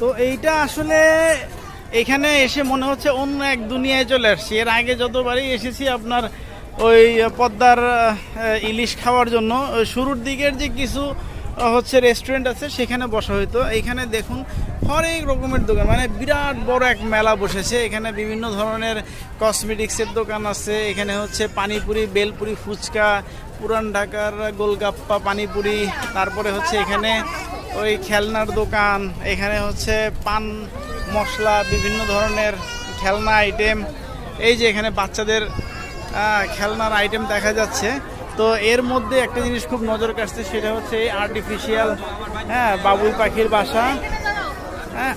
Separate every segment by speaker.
Speaker 1: তো এইটা আসলে এখানে এসে মনে হচ্ছে অন্য এক দুনিয়ায় চলে আসছি। এর আগে যতবারই এসেছি আপনার ওই পদ্মার ইলিশ খাওয়ার জন্য ওই শুরুর দিকের যে কিছু হচ্ছে রেস্টুরেন্ট আছে সেখানে বসা হইতো। এইখানে দেখুন হরেক রকমের দোকান, মানে বিরাট বড় এক মেলা বসেছে। এখানে বিভিন্ন ধরনের কসমেটিক্সের দোকান আছে। এখানে হচ্ছে পানিপুরি, বেলপুরি, ফুচকা, পুরান ঢাকার গোলগাপ্পা, পানিপুরি, তারপরে হচ্ছে এখানে ওই খেলনার দোকান, এখানে হচ্ছে পান মশলা, বিভিন্ন ধরনের খেলনা আইটেম। এই যে এখানে বাচ্চাদের খেলনার আইটেম দেখা যাচ্ছে। তো এর মধ্যে একটা জিনিস খুব নজর কাটছে, সেটা হচ্ছে এই আর্টিফিশিয়াল বাবুই পাখির বাসা। হ্যাঁ,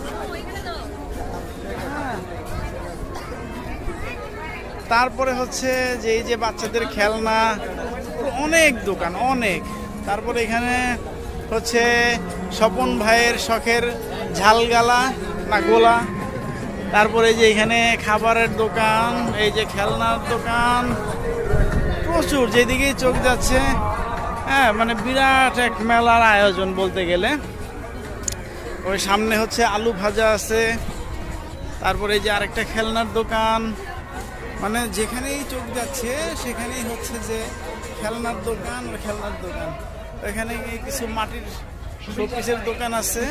Speaker 1: তারপরে হচ্ছে যে এই যে বাচ্চাদের খেলনা, অনেক দোকান অনেক। তারপরে এখানে হচ্ছে স্বপন ভাইয়ের শখের ঝালগালা না গোলা। তারপরে যে এখানে খাবারের দোকান, এই যে খেলনার দোকান, প্রচুর, যেদিকেই চোখ যাচ্ছে। হ্যাঁ, মানে বিরাট এক মেলার আয়োজন বলতে গেলে। ওই সামনে হচ্ছে আলু ভাজা আছে, তারপরে এই যে আরেকটা খেলনার দোকান। মানে যেখানেই চোখ যাচ্ছে সেখানেই হচ্ছে যে খেলনার দোকান আর খেলনার দোকান। এখানে কিছু মাটির শোপিসের দোকান আছে।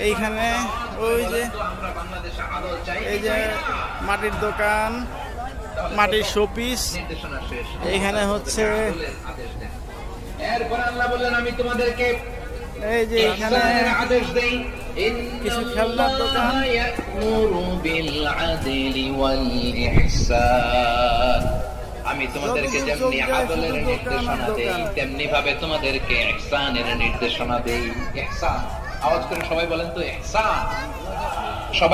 Speaker 1: এইখানে ওই যে এই যে মাটির দোকান, মাটির শোপিস। এইখানে হচ্ছে
Speaker 2: আমি তোমাদেরকে
Speaker 1: এই যে এখানে
Speaker 2: আদেশ দেই
Speaker 1: কিছু খেলনার দোকান।
Speaker 2: আমি তোমাদেরকে যেমনি আদলের নির্দেশনা দেই তেমনি ভাবে তোমাদেরকে ইহসানের নির্দেশনা দেই। ইহসান, আওয়াজ করে সবাই বলেন তো ইহসান। সবাই